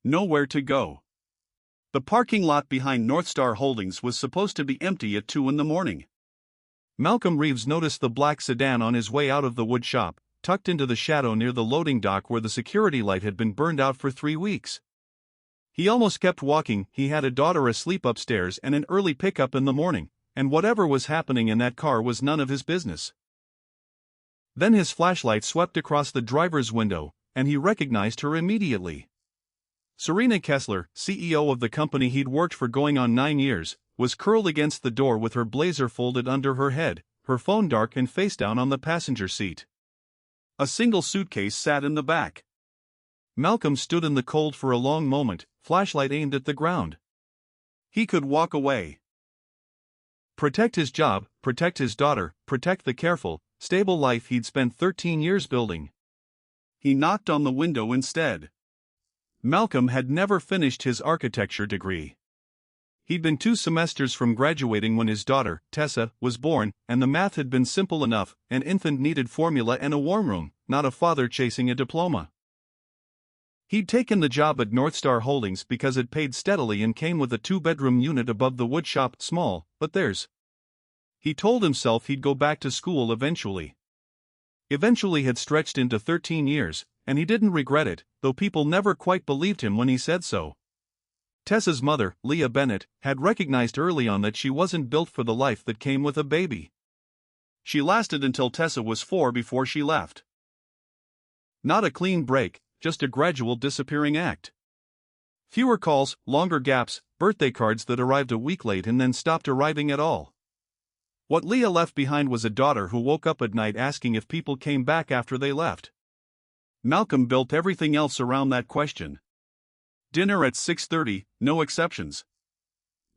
Nowhere to go. The parking lot behind North Star Holdings was supposed to be empty at 2 in the morning. Malcolm Reeves noticed the black sedan on his way out of the wood shop, tucked into the shadow near the loading dock where the security light had been burned out for 3 weeks. He almost kept walking. He had a daughter asleep upstairs and an early pickup in the morning, and whatever was happening in that car was none of his business. Then his flashlight swept across the driver's window, and he recognized her immediately. Serena Kessler, CEO of the company he'd worked for going on 9 years, was curled against the door with her blazer folded under her head, her phone dark and face down on the passenger seat. A single suitcase sat in the back. Malcolm stood in the cold for a long moment, flashlight aimed at the ground. He could walk away. Protect his job, protect his daughter, protect the careful, stable life he'd spent 13 years building. He knocked on the window instead. Malcolm had never finished his architecture degree. He'd been 2 semesters from graduating when his daughter, Tessa, was born, and the math had been simple enough: an infant needed formula and a warm room, not a father chasing a diploma. He'd taken the job at North Star Holdings because it paid steadily and came with a 2-bedroom unit above the wood shop, small, but theirs. He told himself he'd go back to school eventually. Eventually had stretched into 13 years, and he didn't regret it, though people never quite believed him when he said so. Tessa's mother, Leah Bennett, had recognized early on that she wasn't built for the life that came with a baby. She lasted until Tessa was 4 before she left. Not a clean break, just a gradual disappearing act. Fewer calls, longer gaps, birthday cards that arrived a week late and then stopped arriving at all. What Leah left behind was a daughter who woke up at night asking if people came back after they left. Malcolm built everything else around that question. Dinner at 6:30, no exceptions.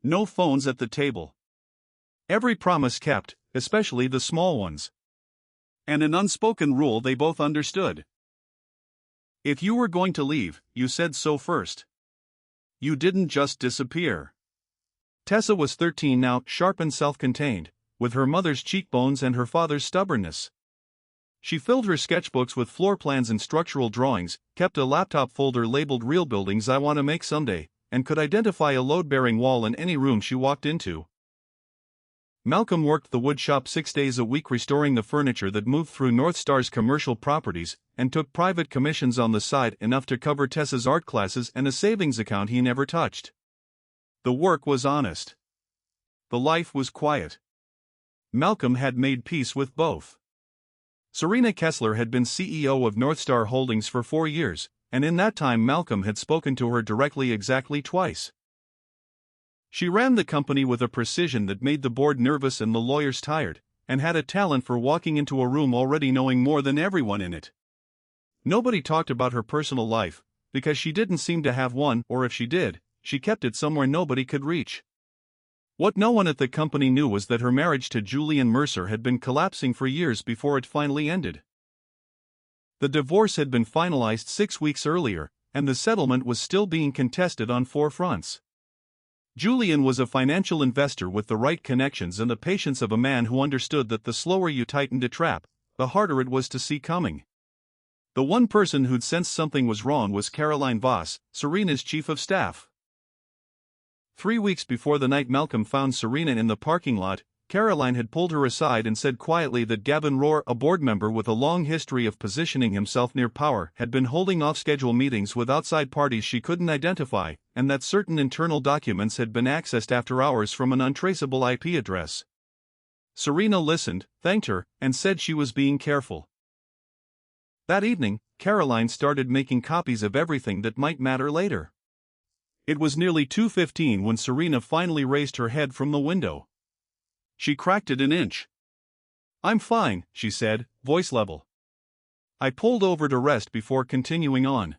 No phones at the table. Every promise kept, especially the small ones. And an unspoken rule they both understood. If you were going to leave, you said so first. You didn't just disappear. Tessa was 13 now, sharp and self-contained, with her mother's cheekbones and her father's stubbornness. She filled her sketchbooks with floor plans and structural drawings, kept a laptop folder labeled "Real Buildings I Want to Make Someday," and could identify a load-bearing wall in any room she walked into. Malcolm worked the wood shop 6 days a week restoring the furniture that moved through North Star's commercial properties, and took private commissions on the side, enough to cover Tessa's art classes and a savings account he never touched. The work was honest. The life was quiet. Malcolm had made peace with both. Serena Kessler had been CEO of North Star Holdings for 4 years, and in that time Malcolm had spoken to her directly exactly twice. She ran the company with a precision that made the board nervous and the lawyers tired, and had a talent for walking into a room already knowing more than everyone in it. Nobody talked about her personal life, because she didn't seem to have one, or if she did, she kept it somewhere nobody could reach. What no one at the company knew was that her marriage to Julian Mercer had been collapsing for years before it finally ended. The divorce had been finalized 6 weeks earlier, and the settlement was still being contested on 4 fronts. Julian was a financial investor with the right connections and the patience of a man who understood that the slower you tightened a trap, the harder it was to see coming. The one person who'd sensed something was wrong was Caroline Voss, Serena's chief of staff. 3 weeks before the night Malcolm found Serena in the parking lot, Caroline had pulled her aside and said quietly that Gavin Rohr, a board member with a long history of positioning himself near power, had been holding off-schedule meetings with outside parties she couldn't identify, and that certain internal documents had been accessed after hours from an untraceable IP address. Serena listened, thanked her, and said she was being careful. That evening, Caroline started making copies of everything that might matter later. It was nearly 2:15 when Serena finally raised her head from the window. She cracked it an inch. "I'm fine," she said, voice level. I pulled over to rest before continuing on.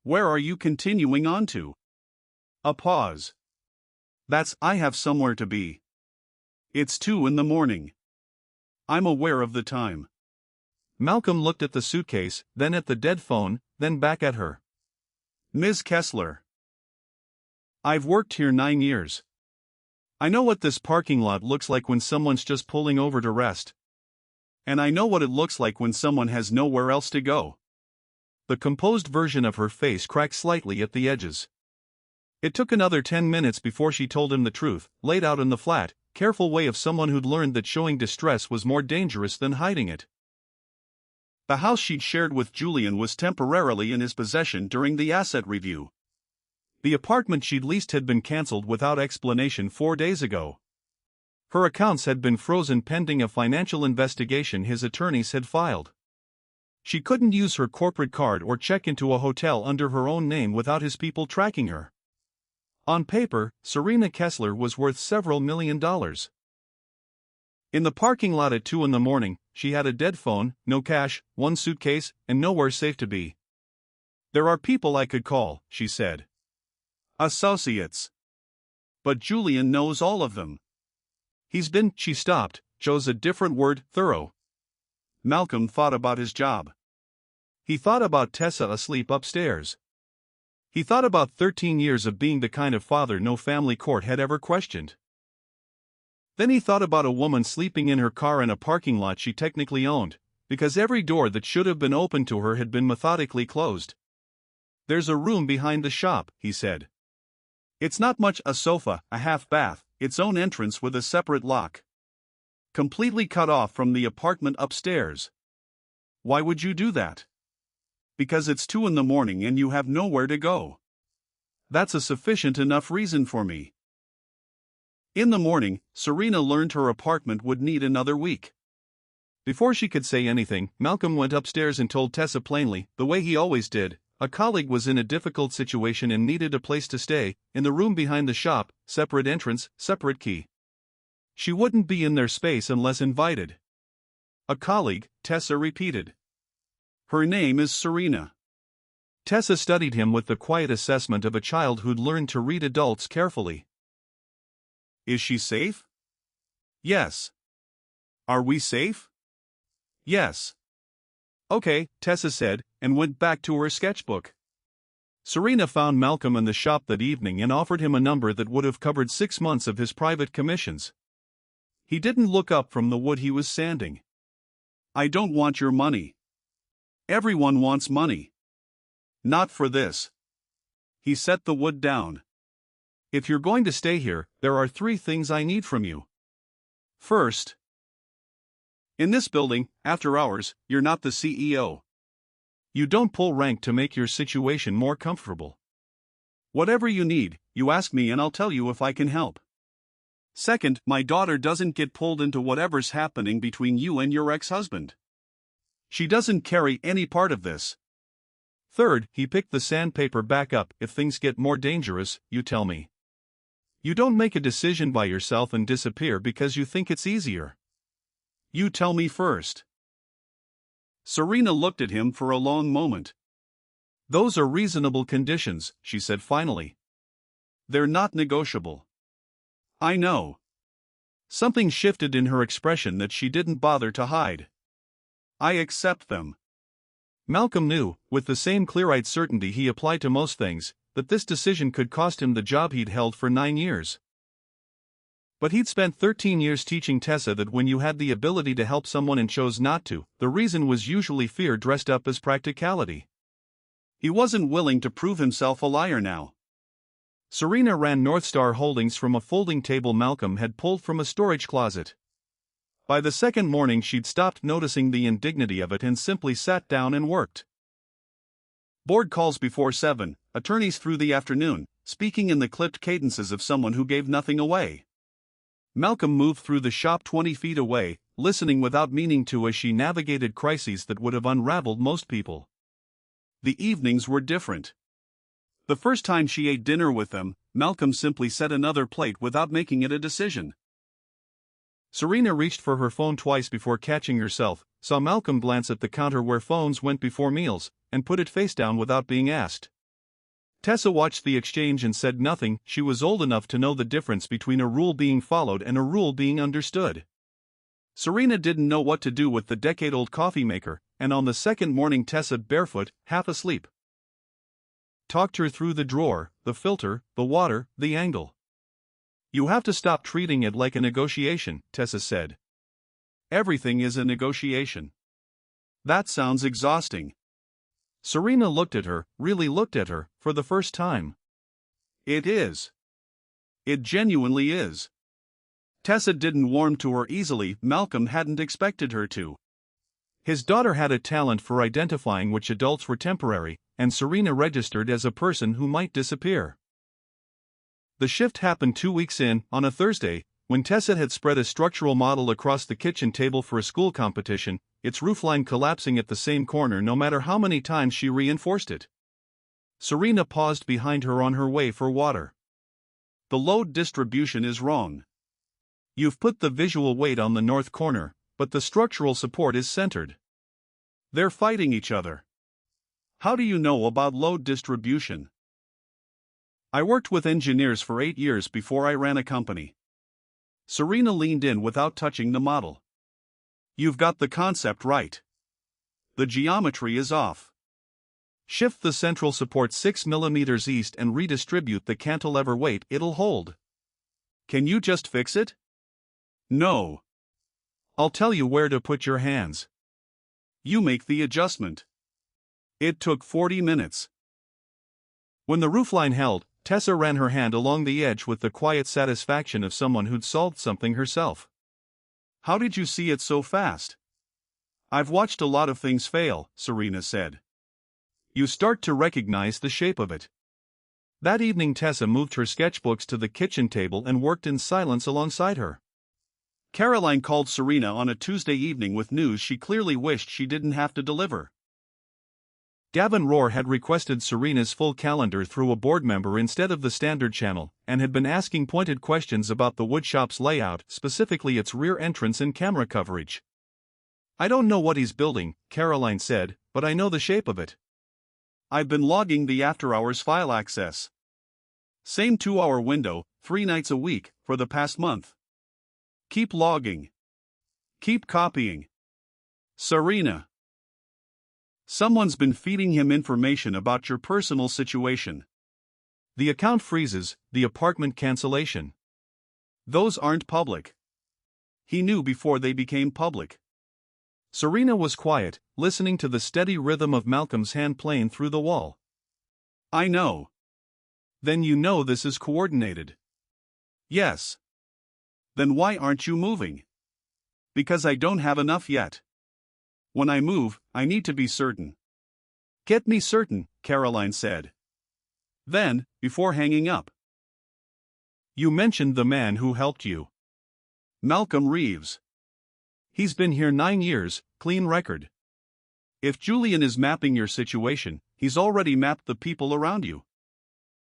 "Where are you continuing on to?" A pause. "I have somewhere to be. It's 2 in the morning. I'm aware of the time." Malcolm looked at the suitcase, then at the dead phone, then back at her. "Ms. Kessler. I've worked here 9 years. I know what this parking lot looks like when someone's just pulling over to rest. And I know what it looks like when someone has nowhere else to go. the composed version of her face cracked slightly at the edges. It took another 10 minutes before she told him the truth, laid out in the flat, careful way of someone who'd learned that showing distress was more dangerous than hiding it. The house she'd shared with Julian was temporarily in his possession during the asset review. The apartment she'd leased had been cancelled without explanation 4 days ago. Her accounts had been frozen pending a financial investigation his attorneys had filed. She couldn't use her corporate card or check into a hotel under her own name without his people tracking her. On paper, Serena Kessler was worth several $1 million. In the parking lot at 2 in the morning, she had a dead phone, no cash, 1 suitcase, and nowhere safe to be. "There are people I could call," she said. "Associates. But Julian knows all of them. She stopped, chose a different word, thorough. Malcolm thought about his job. He thought about Tessa asleep upstairs. He thought about 13 years of being the kind of father no family court had ever questioned. Then he thought about a woman sleeping in her car in a parking lot she technically owned, because every door that should have been open to her had been methodically closed. "There's a room behind the shop," he said. "It's not much, a sofa, a half bath, its own entrance with a separate lock. Completely cut off from the apartment upstairs." "Why would you do that?" "Because it's 2 in the morning and you have nowhere to go. That's a sufficient enough reason for me." In the morning, Serena learned her apartment would need another week. Before she could say anything, Malcolm went upstairs and told Tessa plainly, the way he always did, a colleague was in a difficult situation and needed a place to stay, in the room behind the shop, separate entrance, separate key. She wouldn't be in their space unless invited. "A colleague," Tessa repeated. "Her name is Serena." Tessa studied him with the quiet assessment of a child who'd learned to read adults carefully. "Is she safe?" "Yes." "Are we safe?" "Yes." "Okay," Tessa said, and went back to her sketchbook. Serena found Malcolm in the shop that evening and offered him a number that would have covered 6 months of his private commissions. He didn't look up from the wood he was sanding. "I don't want your money. Everyone wants money. Not for this." He set the wood down. "If you're going to stay here, there are 3 things I need from you. First, in this building, after hours, you're not the CEO. You don't pull rank to make your situation more comfortable. Whatever you need, you ask me and I'll tell you if I can help. Second, my daughter doesn't get pulled into whatever's happening between you and your ex-husband. She doesn't carry any part of this. Third," he picked the sandpaper back up, "if things get more dangerous, you tell me. You don't make a decision by yourself and disappear because you think it's easier. You tell me first." Serena looked at him for a long moment. "Those are reasonable conditions," she said finally. "They're not negotiable." "I know." Something shifted in her expression that she didn't bother to hide. "I accept them." Malcolm knew, with the same clear-eyed certainty he applied to most things, that this decision could cost him the job he'd held for 9 years. But he'd spent 13 years teaching Tessa that when you had the ability to help someone and chose not to, the reason was usually fear dressed up as practicality. He wasn't willing to prove himself a liar now. Serena ran Northstar Holdings from a folding table Malcolm had pulled from a storage closet. By the second morning she'd stopped noticing the indignity of it and simply sat down and worked. Board calls before 7, attorneys through the afternoon, speaking in the clipped cadences of someone who gave nothing away. Malcolm moved through the shop 20 feet away, listening without meaning to as she navigated crises that would have unraveled most people. The evenings were different. The first time she ate dinner with them, Malcolm simply set another plate without making it a decision. Serena reached for her phone twice before catching herself, saw Malcolm glance at the counter where phones went before meals, and put it face down without being asked. Tessa watched the exchange and said nothing. She was old enough to know the difference between a rule being followed and a rule being understood. Serena didn't know what to do with the decade-old coffee maker, and on the second morning Tessa, barefoot, half asleep, talked her through the drawer, the filter, the water, the angle. "You have to stop treating it like a negotiation," Tessa said. "Everything is a negotiation." "That sounds exhausting." Serena looked at her, really looked at her, for the first time. It is. It genuinely is. Tessa didn't warm to her easily. Malcolm hadn't expected her to. His daughter had a talent for identifying which adults were temporary, and Serena registered as a person who might disappear. The shift happened 2 weeks in, on a Thursday, when Tessa had spread a structural model across the kitchen table for a school competition, its roofline collapsing at the same corner no matter how many times she reinforced it. Serena paused behind her on her way for water. The load distribution is wrong. You've put the visual weight on the north corner, but the structural support is centered. They're fighting each other. How do you know about load distribution? I worked with engineers for 8 years before I ran a company. Serena leaned in without touching the model. You've got the concept right. The geometry is off. Shift the central support 6 mm east and redistribute the cantilever weight. It'll hold. Can you just fix it? No. I'll tell you where to put your hands. You make the adjustment. It took 40 minutes. When the roofline held, Tessa ran her hand along the edge with the quiet satisfaction of someone who'd solved something herself. How did you see it so fast? I've watched a lot of things fail, Serena said. You start to recognize the shape of it. That evening Tessa moved her sketchbooks to the kitchen table and worked in silence alongside her. Caroline called Serena on a Tuesday evening with news she clearly wished she didn't have to deliver. Gavin Rohr had requested Serena's full calendar through a board member instead of the standard channel, and had been asking pointed questions about the woodshop's layout, specifically its rear entrance and camera coverage. I don't know what he's building, Caroline said, but I know the shape of it. I've been logging the after-hours file access. Same 2-hour window, 3 nights a week, for the past month. Keep logging. Keep copying. Serena. Someone's been feeding him information about your personal situation. The account freezes, the apartment cancellation. Those aren't public. He knew before they became public. Serena was quiet, listening to the steady rhythm of Malcolm's hand playing through the wall. I know. Then you know this is coordinated. Yes. Then why aren't you moving? Because I don't have enough yet. When I move, I need to be certain. Get me certain, Caroline said. Then, before hanging up. You mentioned the man who helped you. Malcolm Reeves. He's been here 9 years, clean record. If Julian is mapping your situation, he's already mapped the people around you.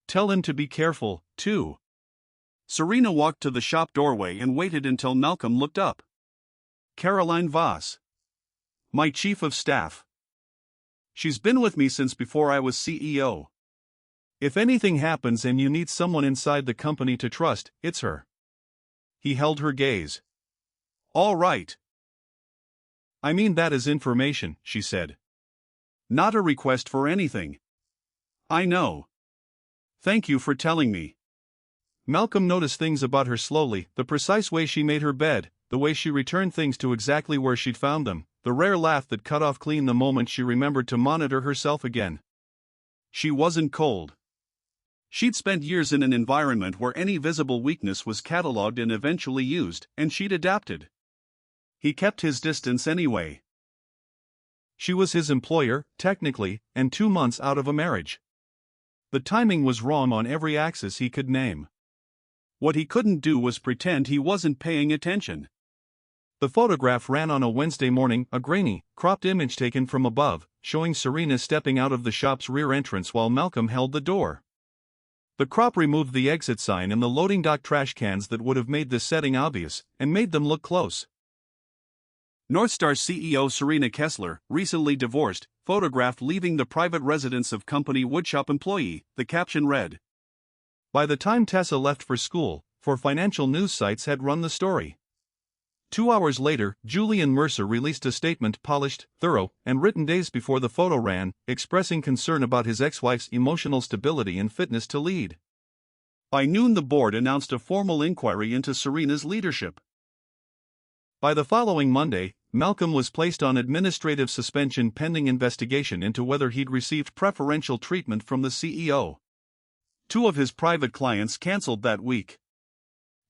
Tell him to be careful, too. Serena walked to the shop doorway and waited until Malcolm looked up. Caroline Voss. My chief of staff. She's been with me since before I was CEO. If anything happens and you need someone inside the company to trust, it's her. He held her gaze. All right. I mean that as information, she said. Not a request for anything. I know. Thank you for telling me. Malcolm noticed things about her slowly, the precise way she made her bed, the way she returned things to exactly where she'd found them, the rare laugh that cut off clean the moment she remembered to monitor herself again. She wasn't cold. She'd spent years in an environment where any visible weakness was catalogued and eventually used, and she'd adapted. He kept his distance anyway. She was his employer, technically, and 2 months out of a marriage. The timing was wrong on every axis he could name. What he couldn't do was pretend he wasn't paying attention. The photograph ran on a Wednesday morning, a grainy, cropped image taken from above, showing Serena stepping out of the shop's rear entrance while Malcolm held the door. The crop removed the exit sign and the loading dock trash cans that would have made this setting obvious, and made them look close. Northstar CEO Serena Kessler, recently divorced, photographed leaving the private residence of company woodshop employee, the caption read. By the time Tessa left for school, 4 financial news sites had run the story. 2 hours later, Julian Mercer released a statement polished, thorough, and written days before the photo ran, expressing concern about his ex-wife's emotional stability and fitness to lead. By noon the board announced a formal inquiry into Serena's leadership. By the following Monday, Malcolm was placed on administrative suspension pending investigation into whether he'd received preferential treatment from the CEO. Two of his private clients cancelled that week.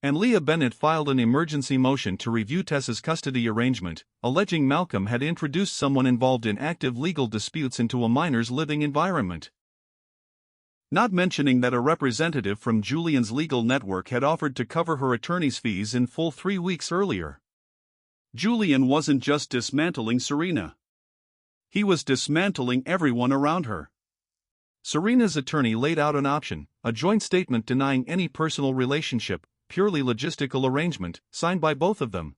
And Leah Bennett filed an emergency motion to review Tessa's custody arrangement, alleging Malcolm had introduced someone involved in active legal disputes into a minor's living environment. Not mentioning that a representative from Julian's legal network had offered to cover her attorney's fees in full 3 weeks earlier. Julian wasn't just dismantling Serena. He was dismantling everyone around her. Serena's attorney laid out an option, a joint statement denying any personal relationship, purely logistical arrangement, signed by both of them.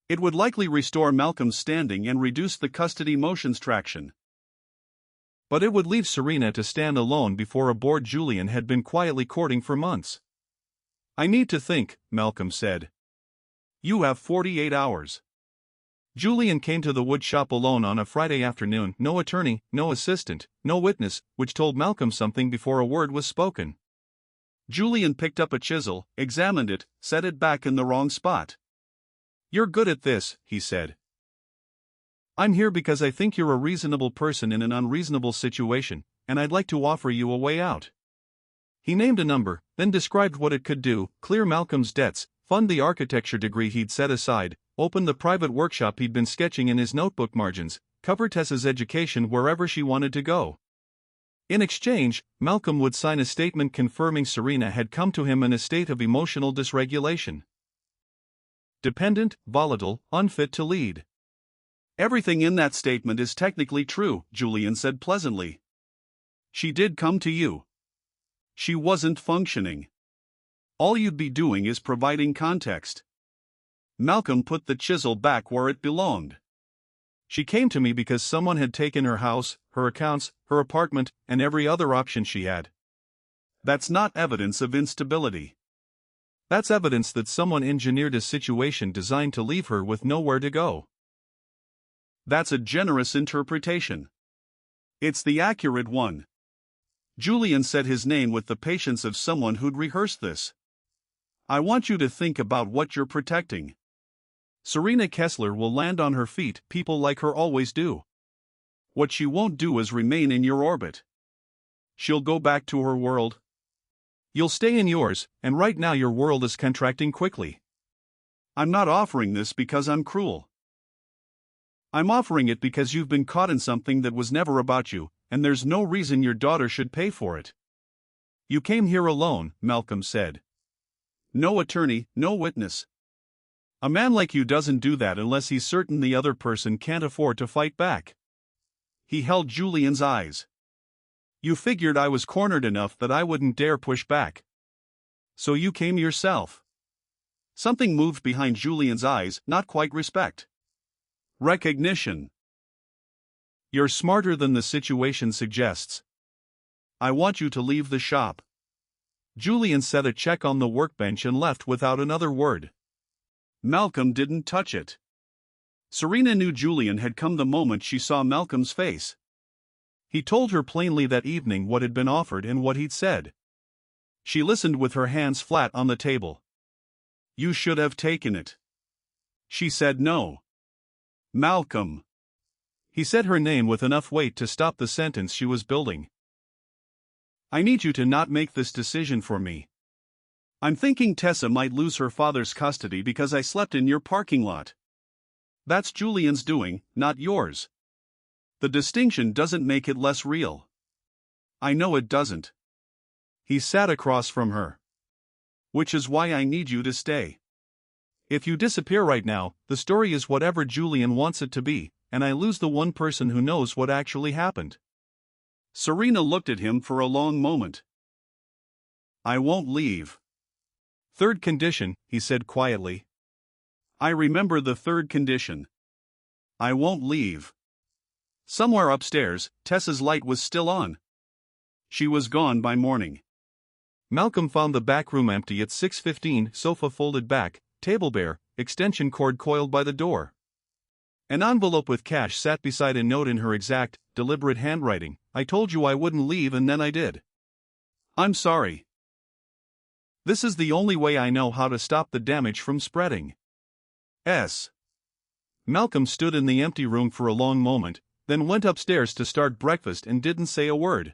It would likely restore Malcolm's standing and reduce the custody motion's traction. But it would leave Serena to stand alone before a board Julian had been quietly courting for months. "I need to think," Malcolm said. "You have 48 hours. Julian came to the wood shop alone on a Friday afternoon, no attorney, no assistant, no witness, which told Malcolm something before a word was spoken. Julian picked up a chisel, examined it, set it back in the wrong spot. "You're good at this," he said. "I'm here because I think you're a reasonable person in an unreasonable situation, and I'd like to offer you a way out." He named a number, then described what it could do: clear Malcolm's debts, fund the architecture degree he'd set aside, open the private workshop he'd been sketching in his notebook margins, cover Tessa's education wherever she wanted to go. In exchange, Malcolm would sign a statement confirming Serena had come to him in a state of emotional dysregulation. Dependent, volatile, unfit to lead. "Everything in that statement is technically true," Julian said pleasantly. "She did come to you. She wasn't functioning. All you'd be doing is providing context." Malcolm put the chisel back where it belonged. "She came to me because someone had taken her house, her accounts, her apartment, and every other option she had. That's not evidence of instability. That's evidence that someone engineered a situation designed to leave her with nowhere to go." "That's a generous interpretation. It's the accurate one." Julian said his name with the patience of someone who'd rehearsed this. "I want you to think about what you're protecting. Serena Kessler will land on her feet, people like her always do. What she won't do is remain in your orbit. She'll go back to her world. You'll stay in yours, and right now your world is contracting quickly. I'm not offering this because I'm cruel. I'm offering it because you've been caught in something that was never about you, and there's no reason your daughter should pay for it." "You came here alone," Malcolm said. "No attorney, no witness. A man like you doesn't do that unless he's certain the other person can't afford to fight back." He held Julian's eyes. "You figured I was cornered enough that I wouldn't dare push back. So you came yourself." Something moved behind Julian's eyes, not quite respect. Recognition. "You're smarter than the situation suggests. I want you to leave the shop." Julian set a check on the workbench and left without another word. Malcolm didn't touch it. Serena knew Julian had come the moment she saw Malcolm's face. He told her plainly that evening what had been offered and what he'd said. She listened with her hands flat on the table. "You should have taken it." She said no. "Malcolm." He said her name with enough weight to stop the sentence she was building. "I need you to not make this decision for me. I'm thinking Tessa might lose her father's custody because I slept in your parking lot. That's Julian's doing, not yours. The distinction doesn't make it less real." "I know it doesn't." He sat across from her. "Which is why I need you to stay. If you disappear right now, the story is whatever Julian wants it to be, and I lose the one person who knows what actually happened." Serena looked at him for a long moment. "I won't leave." "Third condition," he said quietly. "I remember the third condition. I won't leave." Somewhere upstairs, Tessa's light was still on. She was gone by morning. Malcolm found the back room empty at 6:15, sofa folded back, table bare, extension cord coiled by the door. An envelope with cash sat beside a note in her exact, deliberate handwriting. "I told you I wouldn't leave and then I did. I'm sorry. This is the only way I know how to stop the damage from spreading. S." Malcolm stood in the empty room for a long moment, then went upstairs to start breakfast and didn't say a word.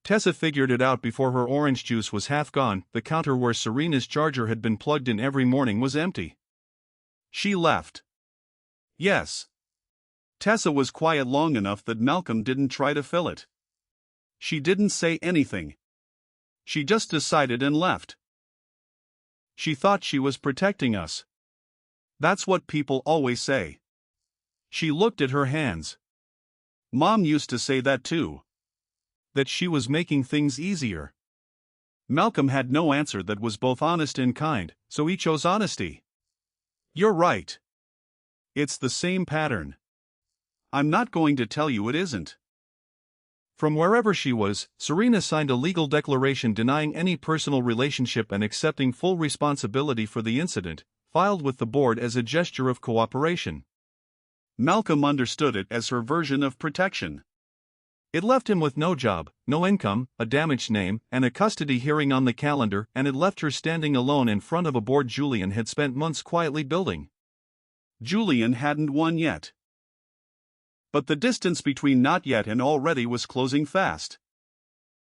Tessa figured it out before her orange juice was half gone. The counter where Serena's charger had been plugged in every morning was empty. She left. Yes. Tessa was quiet long enough that Malcolm didn't try to fill it. She didn't say anything. She just decided and left. She thought she was protecting us. That's what people always say. She looked at her hands. Mom used to say that too. That she was making things easier. Malcolm had no answer that was both honest and kind, so he chose honesty. You're right. It's the same pattern. I'm not going to tell you it isn't. From wherever she was, Serena signed a legal declaration denying any personal relationship and accepting full responsibility for the incident, filed with the board as a gesture of cooperation. Malcolm understood it as her version of protection. It left him with no job, no income, a damaged name, and a custody hearing on the calendar, and it left her standing alone in front of a board Julian had spent months quietly building. Julian hadn't won yet. But the distance between not yet and already was closing fast.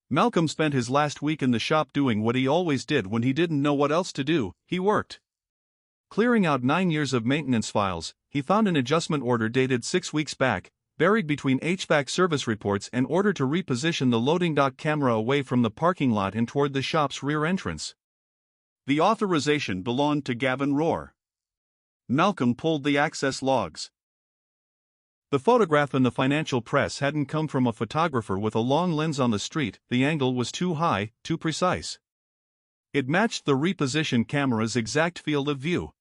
Malcolm spent his last week in the shop doing what he always did when he didn't know what else to do. He worked. Clearing out 9 years of maintenance files, he found an adjustment order dated 6 weeks back, buried between HVAC service reports, and ordered to reposition the loading dock camera away from the parking lot and toward the shop's rear entrance. The authorization belonged to Gavin Rohr. Malcolm pulled the access logs. The photograph in the financial press hadn't come from a photographer with a long lens on the street. The angle was too high, too precise. It matched the repositioned camera's exact field of view.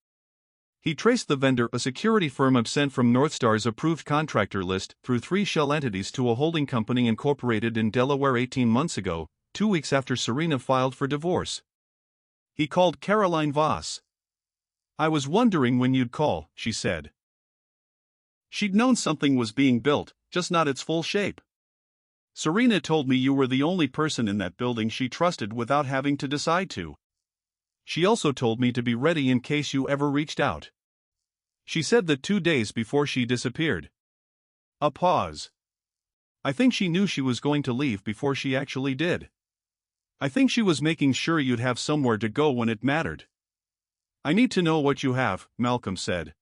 He traced the vendor, a security firm absent from Northstar's approved contractor list, through 3 shell entities to a holding company incorporated in Delaware 18 months ago, 2 weeks after Serena filed for divorce. He called Caroline Voss. "I was wondering when you'd call," she said. She'd known something was being built, just not its full shape. "Serena told me you were the only person in that building she trusted without having to decide to. She also told me to be ready in case you ever reached out." She said that 2 days before she disappeared. A pause. "I think she knew she was going to leave before she actually did. I think she was making sure you'd have somewhere to go when it mattered." "I need to know what you have," Malcolm said.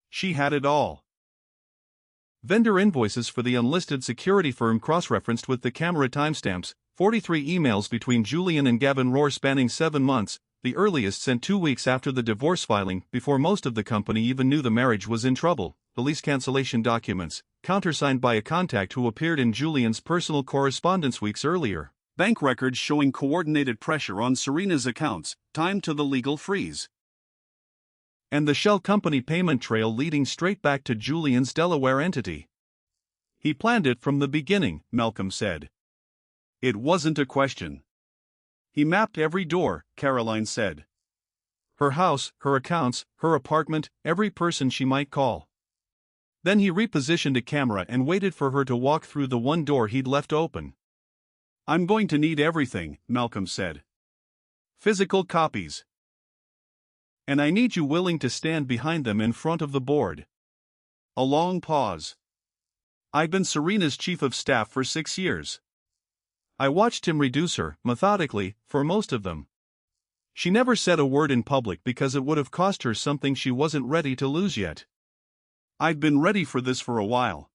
She had it all. Vendor invoices for the unlisted security firm cross-referenced with the camera timestamps, 43 emails between Julian and Gavin Rohr spanning 7 months, the earliest sent 2 weeks after the divorce filing, before most of the company even knew the marriage was in trouble, police cancellation documents, countersigned by a contact who appeared in Julian's personal correspondence weeks earlier, bank records showing coordinated pressure on Serena's accounts, timed to the legal freeze, and the shell company payment trail leading straight back to Julian's Delaware entity. "He planned it from the beginning," Malcolm said. "It wasn't a question. He mapped every door," Caroline said. "Her house, her accounts, her apartment, every person she might call. Then he repositioned a camera and waited for her to walk through the one door he'd left open." "I'm going to need everything," Malcolm said. "Physical copies. And I need you willing to stand behind them in front of the board." A long pause. "I've been Serena's chief of staff for 6 years. I watched him reduce her, methodically, for most of them. She never said a word in public because it would have cost her something she wasn't ready to lose yet. I've been ready for this for a while.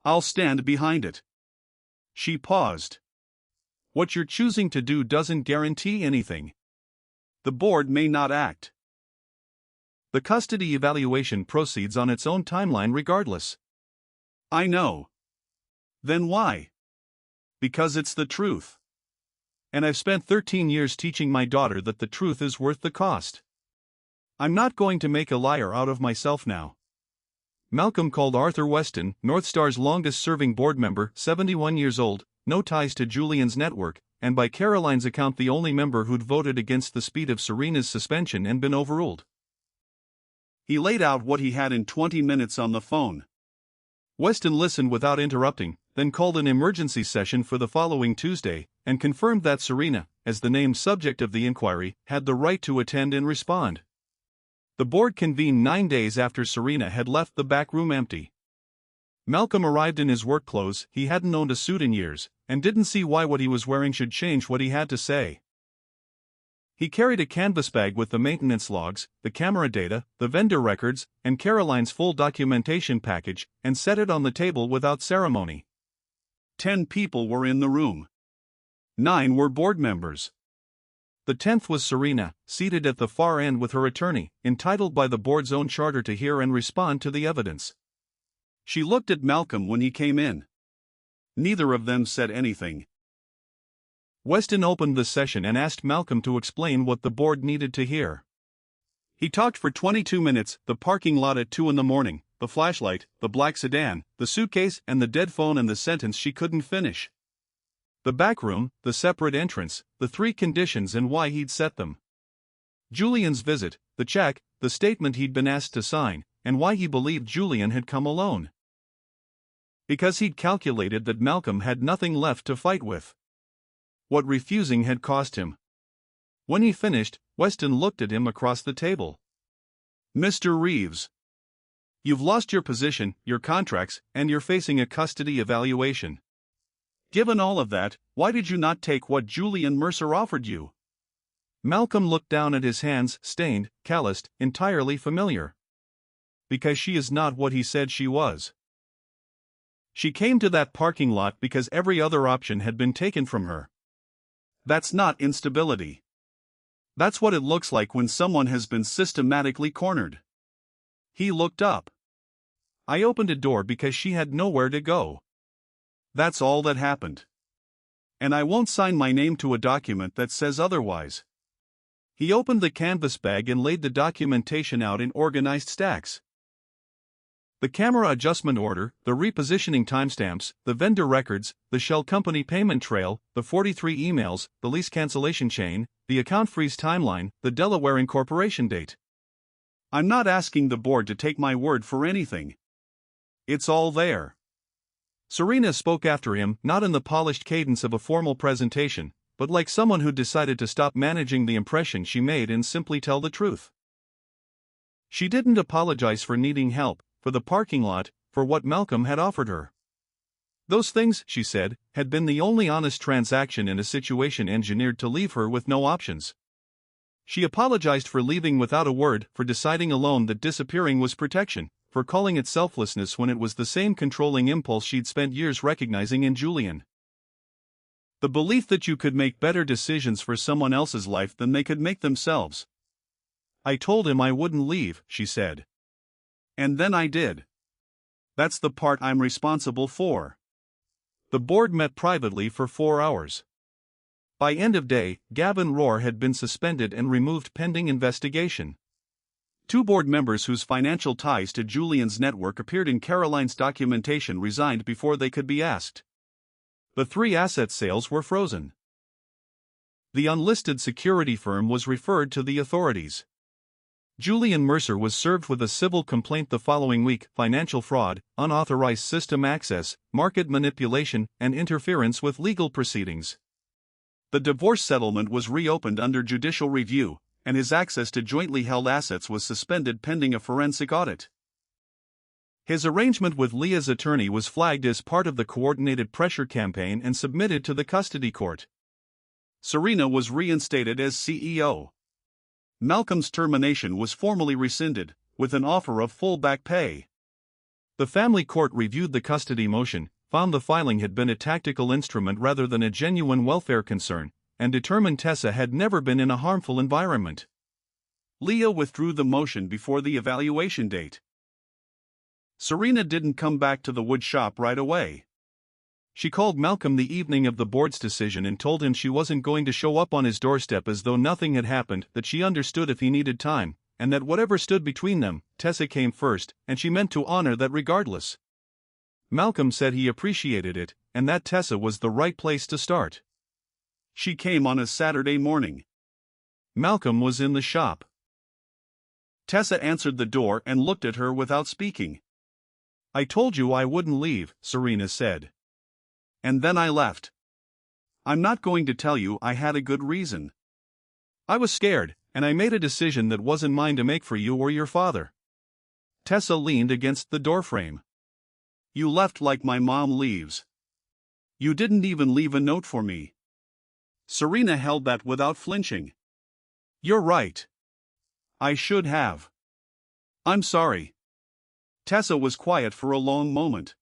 I'll stand behind it." She paused. "What you're choosing to do doesn't guarantee anything. The board may not act. The custody evaluation proceeds on its own timeline regardless." "I know. Then why?" "Because it's the truth. And I've spent 13 years teaching my daughter that the truth is worth the cost. I'm not going to make a liar out of myself now." Malcolm called Arthur Weston, Northstar's longest-serving board member, 71 years old, no ties to Julian's network, and by Caroline's account the only member who'd voted against the speed of Serena's suspension and been overruled. He laid out what he had in 20 minutes on the phone. Weston listened without interrupting, then called an emergency session for the following Tuesday, and confirmed that Serena, as the named subject of the inquiry, had the right to attend and respond. The board convened 9 days after Serena had left the back room empty. Malcolm arrived in his work clothes. He hadn't owned a suit in years, and didn't see why what he was wearing should change what he had to say. He carried a canvas bag with the maintenance logs, the camera data, the vendor records, and Caroline's full documentation package, and set it on the table without ceremony. 10 people were in the room. 9 were board members. The 10th was Serena, seated at the far end with her attorney, entitled by the board's own charter to hear and respond to the evidence. She looked at Malcolm when he came in. Neither of them said anything. Weston opened the session and asked Malcolm to explain what the board needed to hear. He talked for 22 minutes, the parking lot at 2 in the morning, the flashlight, the black sedan, the suitcase and the dead phone and the sentence she couldn't finish. The back room, the separate entrance, the 3 conditions and why he'd set them. Julian's visit, the check, the statement he'd been asked to sign, and why he believed Julian had come alone. Because he'd calculated that Malcolm had nothing left to fight with. What refusing had cost him. When he finished, Weston looked at him across the table. "Mr. Reeves, you've lost your position, your contracts, and you're facing a custody evaluation. Given all of that, why did you not take what Julian Mercer offered you?" Malcolm looked down at his hands, stained, calloused, entirely familiar. Because she is not what he said she was. She came to that parking lot because every other option had been taken from her. That's not instability. That's what it looks like when someone has been systematically cornered. He looked up. I opened a door because she had nowhere to go. That's all that happened. And I won't sign my name to a document that says otherwise. He opened the canvas bag and laid the documentation out in organized stacks. The camera adjustment order, the repositioning timestamps, the vendor records, the shell company payment trail, the 43 emails, the lease cancellation chain, the account freeze timeline, the Delaware incorporation date. I'm not asking the board to take my word for anything. It's all there. Serena spoke after him, not in the polished cadence of a formal presentation, but like someone who decided to stop managing the impression she made and simply tell the truth. She didn't apologize for needing help, for the parking lot, for what Malcolm had offered her. Those things, she said, had been the only honest transaction in a situation engineered to leave her with no options. She apologized for leaving without a word, for deciding alone that disappearing was protection, for calling it selflessness when it was the same controlling impulse she'd spent years recognizing in Julian. The belief that you could make better decisions for someone else's life than they could make themselves. I told him I wouldn't leave, she said. And then I did. That's the part I'm responsible for. The board met privately for 4 hours. By end of day, Gavin Rohr had been suspended and removed pending investigation. 2 board members whose financial ties to Julian's network appeared in Caroline's documentation resigned before they could be asked. The 3 asset sales were frozen. The unlisted security firm was referred to the authorities. Julian Mercer was served with a civil complaint the following week: financial fraud, unauthorized system access, market manipulation, and interference with legal proceedings. The divorce settlement was reopened under judicial review, and his access to jointly held assets was suspended pending a forensic audit. His arrangement with Leah's attorney was flagged as part of the coordinated pressure campaign and submitted to the custody court. Serena was reinstated as CEO. Malcolm's termination was formally rescinded, with an offer of full back pay. The family court reviewed the custody motion, found the filing had been a tactical instrument rather than a genuine welfare concern, and determined Tessa had never been in a harmful environment. Leah withdrew the motion before the evaluation date. Serena didn't come back to the wood shop right away. She called Malcolm the evening of the board's decision and told him she wasn't going to show up on his doorstep as though nothing had happened, that she understood if he needed time, and that whatever stood between them, Tessa came first, and she meant to honor that regardless. Malcolm said he appreciated it, and that Tessa was the right place to start. She came on a Saturday morning. Malcolm was in the shop. Tessa answered the door and looked at her without speaking. "I told you I wouldn't leave," Serena said. "And then I left. I'm not going to tell you I had a good reason. I was scared, and I made a decision that wasn't mine to make for you or your father. Tessa leaned against the doorframe. You left like my mom leaves. You didn't even leave a note for me. Serena held that without flinching. You're right. I should have. I'm sorry. Tessa was quiet for a long moment.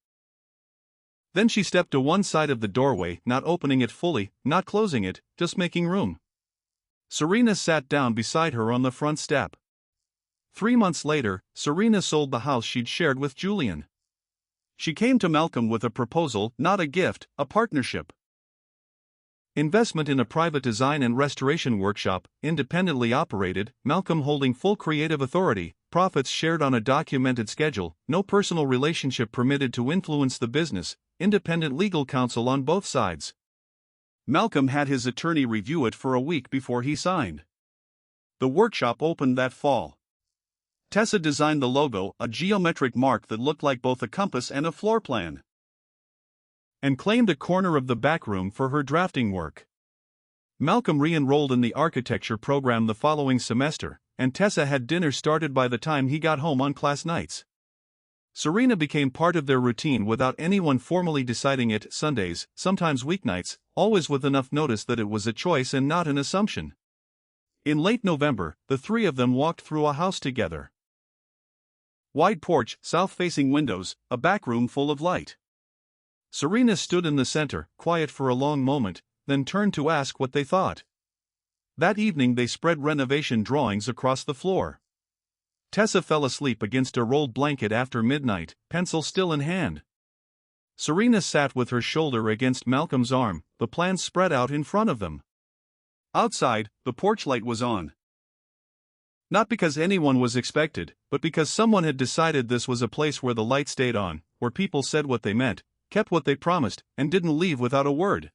Then she stepped to one side of the doorway, not opening it fully, not closing it, just making room. Serena sat down beside her on the front step. 3 months later, Serena sold the house she'd shared with Julian. She came to Malcolm with a proposal, not a gift, a partnership. Investment in a private design and restoration workshop, independently operated, Malcolm holding full creative authority, profits shared on a documented schedule, no personal relationship permitted to influence the business, independent legal counsel on both sides. Malcolm had his attorney review it for a week before he signed. The workshop opened that fall. Tessa designed the logo, a geometric mark that looked like both a compass and a floor plan, and claimed a corner of the back room for her drafting work. Malcolm re-enrolled in the architecture program the following semester, and Tessa had dinner started by the time he got home on class nights. Serena became part of their routine without anyone formally deciding it, Sundays, sometimes weeknights, always with enough notice that it was a choice and not an assumption. In late November, the three of them walked through a house together. Wide porch, south-facing windows, a back room full of light. Serena stood in the center, quiet for a long moment, then turned to ask what they thought. That evening they spread renovation drawings across the floor. Tessa fell asleep against a rolled blanket after midnight, pencil still in hand. Serena sat with her shoulder against Malcolm's arm, the plans spread out in front of them. Outside, the porch light was on. Not because anyone was expected, but because someone had decided this was a place where the light stayed on, where people said what they meant, kept what they promised, and didn't leave without a word.